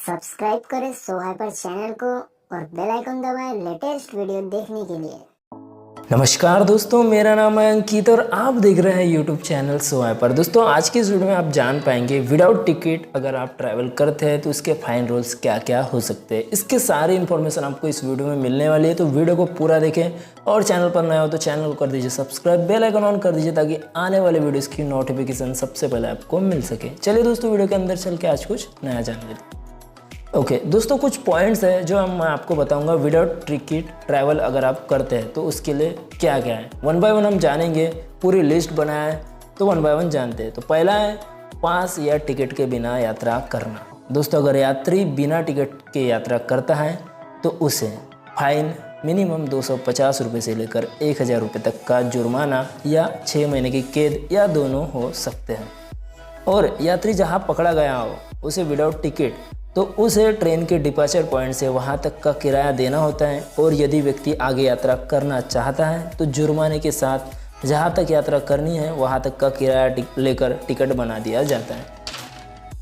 Subscribe करें सो hyper channel को और बेल आइकन दबाएं लेटेस्ट वीडियो देखने के लिए। नमस्कार दोस्तों, मेरा नाम है अंकित और आप देख रहे हैं यूट्यूब चैनल सो हाइपर। दोस्तों आज की इस वीडियो में आप जान पाएंगे विदाउट टिकट अगर आप ट्रैवल करते हैं तो इसके फाइन रूल्स क्या क्या हो सकते हैं। इसके सारी इन्फॉर्मेशन आपको इस वीडियो में मिलने वाली है, तो वीडियो को पूरा देखें और चैनल पर नया हो तो चैनल को कर दीजिए सब्सक्राइब, बेल आइकन ऑन कर दीजिए ताकि आने वाले वीडियोज़ की नोटिफिकेशन सबसे पहले आपको मिल सके। चलिए दोस्तों वीडियो के अंदर चल के आज कुछ नया जान लेते हैं। ओके दोस्तों, कुछ पॉइंट्स हैं जो मैं आपको बताऊंगा विदाउट टिकट ट्रैवल अगर आप करते हैं तो उसके लिए क्या क्या है। वन बाय वन हम जानेंगे, पूरी लिस्ट बनाया है तो वन बाय वन जानते हैं। तो पहला है पास या टिकट के बिना यात्रा करना। दोस्तों अगर यात्री बिना टिकट के यात्रा करता है तो उसे फाइन मिनिमम 250 रुपये से लेकर 1000 रुपये तक का जुर्माना या 6 महीने की कैद या दोनों हो सकते हैं। और यात्री जहां पकड़ा गया हो उसे विदाउट टिकट तो उसे ट्रेन के डिपार्चर पॉइंट से वहां तक का किराया देना होता है। और यदि व्यक्ति आगे यात्रा करना चाहता है तो जुर्माने के साथ जहां तक यात्रा करनी है वहां तक का किराया लेकर टिकट बना दिया जाता है।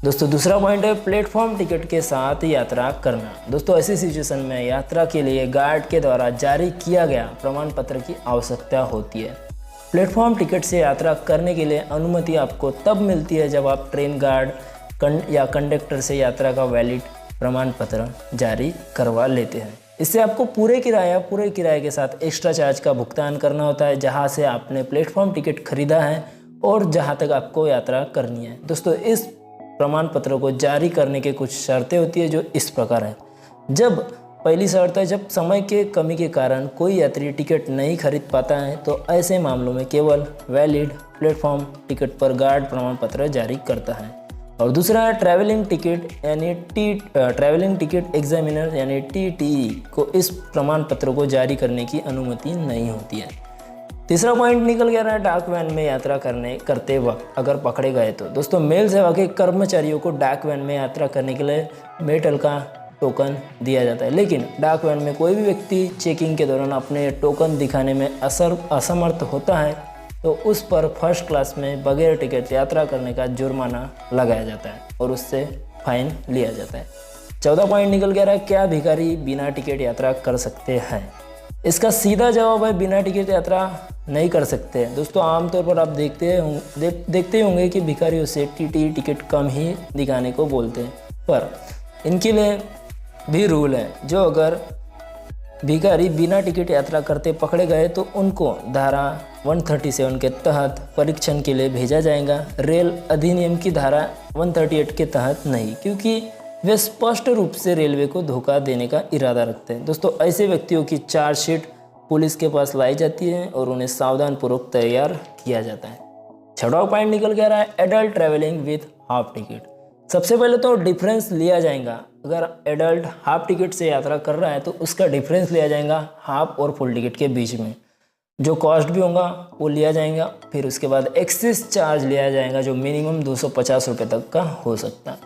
दोस्तों दूसरा पॉइंट है प्लेटफॉर्म टिकट के साथ यात्रा करना। दोस्तों ऐसी सिचुएशन में यात्रा के लिए गार्ड के द्वारा जारी किया गया प्रमाण पत्र की आवश्यकता होती है। प्लेटफॉर्म टिकट से यात्रा करने के लिए अनुमति आपको तब मिलती है जब आप ट्रेन गार्ड या कंडक्टर से यात्रा का वैलिड प्रमाण पत्र जारी करवा लेते हैं। इससे आपको पूरे किराए के साथ एक्स्ट्रा चार्ज का भुगतान करना होता है जहां से आपने प्लेटफॉर्म टिकट खरीदा है और जहां तक आपको यात्रा करनी है। दोस्तों इस प्रमाण पत्र को जारी करने के कुछ शर्तें होती है जो इस प्रकार है। पहली शर्त है जब समय के कमी के कारण कोई यात्री टिकट नहीं खरीद पाता है तो ऐसे मामलों में केवल वैलिड प्लेटफॉर्म टिकट पर गार्ड प्रमाण पत्र जारी करता है। और दूसरा है ट्रैवलिंग टिकट एग्जामिनर यानी TTE को इस प्रमाण पत्र को जारी करने की अनुमति नहीं होती है। तीसरा पॉइंट निकल गया है डाक वैन में यात्रा करते वक्त अगर पकड़े गए तो। दोस्तों मेल सेवा के कर्मचारियों को डाक वैन में यात्रा करने के लिए मेटल का टोकन दिया जाता है, लेकिन डाक वैन में कोई भी व्यक्ति चेकिंग के दौरान अपने टोकन दिखाने में असमर्थ होता है तो उस पर फर्स्ट क्लास में बगैर टिकट यात्रा करने का जुर्माना लगाया जाता है और उससे फाइन लिया जाता है। 14 पॉइंट निकल गया है क्या भिखारी बिना टिकट यात्रा कर सकते हैं। इसका सीधा जवाब है बिना टिकट यात्रा नहीं कर सकते। दोस्तों आमतौर पर आप देखते होंगे कि भिखारियों से TTE टिकट कम ही दिखाने को बोलते हैं, पर इनके लिए भी रूल है। जो अगर भिखारी बिना टिकट यात्रा करते पकड़े गए तो उनको धारा 137 के तहत परीक्षण के लिए भेजा जाएगा, रेल अधिनियम की धारा 138 के तहत नहीं, क्योंकि वे स्पष्ट रूप से रेलवे को धोखा देने का इरादा रखते हैं। दोस्तों ऐसे व्यक्तियों की चार्जशीट पुलिस के पास लाई जाती है और उन्हें सावधानपूर्वक तैयार किया जाता है। 6वां पॉइंट निकल गया रहा है adult travelling with half ticket. सबसे पहले तो डिफरेंस लिया जाएगा। अगर एडल्ट हाफ टिकट से यात्रा कर रहा है तो उसका डिफरेंस लिया जाएगा हाफ और फुल टिकट के बीच में। जो कॉस्ट भी होगा वो लिया जाएगा। फिर उसके बाद एक्सेस चार्ज लिया जाएगा जो मिनिमम 250 रुपये तक का हो सकता है।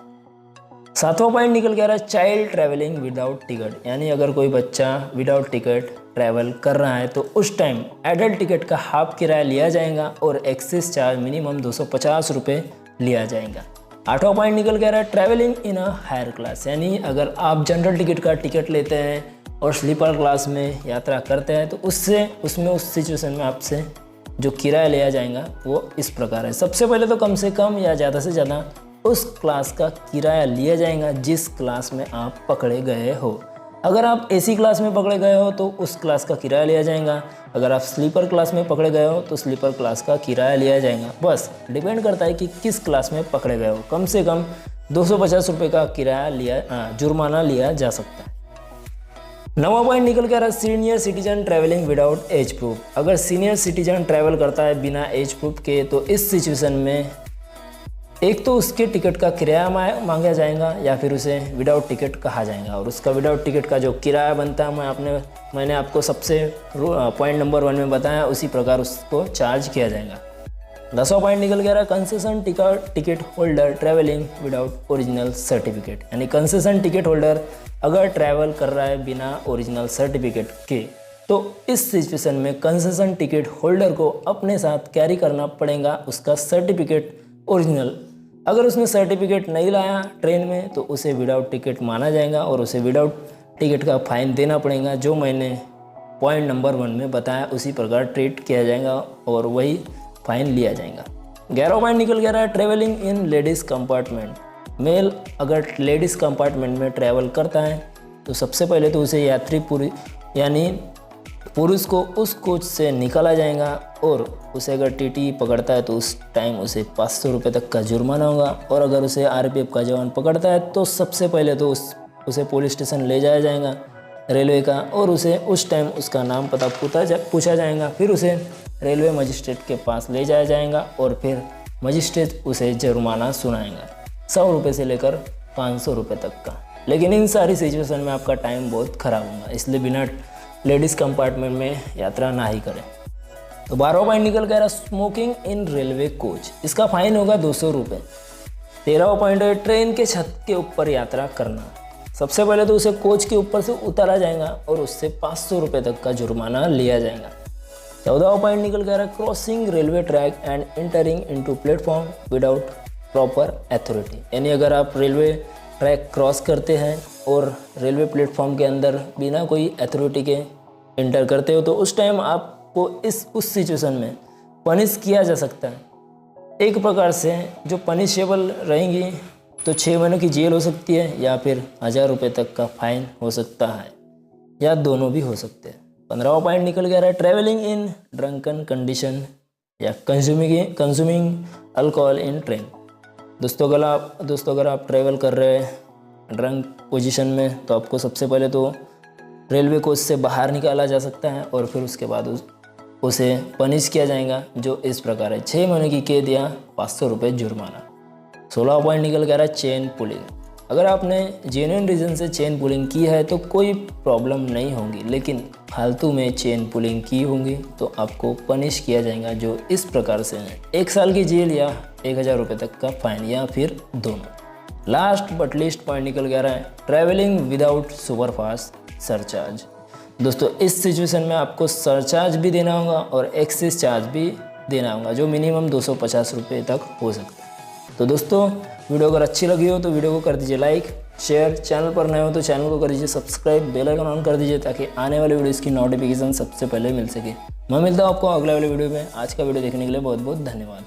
7वां पॉइंट निकल गया रहा है चाइल्ड ट्रैवलिंग विदाउट टिकट, यानी अगर कोई बच्चा विदाउट टिकट ट्रैवल कर रहा है तो उस टाइम एडल्ट टिकट का हाफ किराया लिया जाएगा और एक्सेस चार्ज मिनिमम 250 रुपये लिया जाएगा। 8वां पॉइंट निकल गया रहा है travelling in a higher class, यानी अगर आप जनरल टिकट का टिकट लेते हैं और स्लीपर क्लास में यात्रा करते हैं तो उस सिचुएशन में आपसे जो किराया लिया जाएगा वो इस प्रकार है। सबसे पहले तो कम से कम या ज़्यादा से ज़्यादा उस क्लास का किराया लिया जाएगा जिस क्लास में आप पकड़े गए हो। अगर आप AC क्लास में पकड़े गए हो तो उस क्लास का किराया लिया जाएगा। अगर आप स्लीपर क्लास में पकड़े गए हो तो स्लीपर क्लास का किराया लिया जाएगा। बस डिपेंड करता है कि किस क्लास में पकड़े गए हो। कम से कम 250 रुपये का जुर्माना लिया जा सकता है। 9वां पॉइंट निकल के आ रहा है senior citizen travelling without age proof. अगर सीनियर सिटीजन ट्रैवल करता है बिना एज प्रूफ के तो इस सिचुएशन में एक तो उसके टिकट का किराया मांगा जाएगा या फिर उसे विदाउट टिकट कहा जाएगा और उसका विदाउट टिकट का जो किराया बनता है मैंने आपको सबसे पॉइंट नंबर 1 में बताया, उसी प्रकार उसको चार्ज किया जाएगा। 10वां पॉइंट निकल गया रहा concession ticket holder travelling without original certificate, यानी कंसेशन टिकट होल्डर अगर ट्रैवल कर रहा है बिना ओरिजिनल सर्टिफिकेट के तो इस सिचुएशन में कंसेशन टिकट होल्डर को अपने साथ कैरी करना पड़ेगा उसका सर्टिफिकेट ओरिजिनल। अगर उसने सर्टिफिकेट नहीं लाया ट्रेन में तो उसे विदाउट टिकट माना जाएगा और उसे विदाउट टिकट का फाइन देना पड़ेगा। जो मैंने पॉइंट नंबर 1 में बताया उसी प्रकार ट्रीट किया जाएगा और वही फाइन लिया जाएगा। 11वां पॉइंट निकल गया है travelling in ladies compartment. Male अगर लेडीज़ कंपार्टमेंट में ट्रैवल करता है तो सबसे पहले तो उसे यात्री यानी पुरुष को उस कोच से निकाला जाएगा और उसे अगर टीटी पकड़ता है तो उस टाइम उसे 500 रुपये तक का जुर्माना होगा। और अगर उसे आरपीएफ का जवान पकड़ता है तो सबसे पहले तो उसे पुलिस स्टेशन ले जाया जाएगा रेलवे का और उसे उस टाइम उसका नाम पता पूछा जाएगा। फिर उसे रेलवे मजिस्ट्रेट के पास ले जाया जाएगा और फिर मजिस्ट्रेट उसे जुर्माना सुनाएगा 100 रुपये से लेकर 500 रुपये तक का। लेकिन इन सारी सिचुएशन में आपका टाइम बहुत ख़राब होगा, इसलिए बिना लेडीज़ कंपार्टमेंट में यात्रा ना ही करें। तो 12वां पॉइंट निकल गया स्मोकिंग इन रेलवे कोच। इसका फाइन होगा 200 रुपये। 13वां पॉइंट है ट्रेन के छत के ऊपर यात्रा करना। सबसे पहले तो उसे कोच के ऊपर से उतारा जाएगा और उससे 500 रुपये तक का जुर्माना लिया जाएगा। 14वां पॉइंट निकल गया crossing railway track and entering into platform without proper authority. यानी अगर आप रेलवे ट्रैक क्रॉस करते हैं और रेलवे प्लेटफॉर्म के अंदर बिना कोई अथॉरिटी के एंटर करते हो तो उस टाइम आपको उस सिचुएशन में पनिश किया जा सकता है। एक प्रकार से जो पनिशेबल रहेंगी तो 6 महीनों की जेल हो सकती है या फिर 1000 रुपये तक का फाइन हो सकता है या दोनों भी हो सकते हैं। 15वां पॉइंट निकल गया है ट्रैवलिंग इन ड्रंकन कंडीशन या कंज्यूमिंग अल्कोहल इन ट्रेन। दोस्तों अगर आप ट्रैवल कर रहे हैं ड्रंक पोजीशन में तो आपको सबसे पहले तो रेलवे कोच से बाहर निकाला जा सकता है और फिर उसके बाद उसे पनिश किया जाएगा जो इस प्रकार है 6 महीने की कैद या 500 रुपये जुर्माना। 16वां पॉइंट निकल गया है चेन पुलिंग। अगर आपने जेन्युइन रीज़न से चेन पुलिंग की है तो कोई प्रॉब्लम नहीं होगी, लेकिन फालतू में चेन पुलिंग की होंगी तो आपको पनिश किया जाएगा जो इस प्रकार से है 1 साल की जेल या 1000 रुपये तक का फाइन या फिर दोनों। लास्ट बट लीस्ट पॉइंट निकल गया है ट्रैवलिंग विदाउट सुपरफास्ट सरचार्ज। दोस्तों इस सिचुएशन में आपको सरचार्ज भी देना होगा और एक्सेस चार्ज भी देना होगा जो मिनिमम 250 रुपये तक हो सकता है। तो दोस्तों वीडियो अगर अच्छी लगी हो तो वीडियो को कर दीजिए लाइक शेयर, चैनल पर नए हो तो चैनल को कर दीजिए सब्सक्राइब, बेल आइकन ऑन कर दीजिए ताकि आने वाले वीडियोज़ की नोटिफिकेशन सबसे पहले मिल सके। मैं मिलता हूँ आपको अगले वाले वीडियो में। आज का वीडियो देखने के लिए बहुत बहुत धन्यवाद।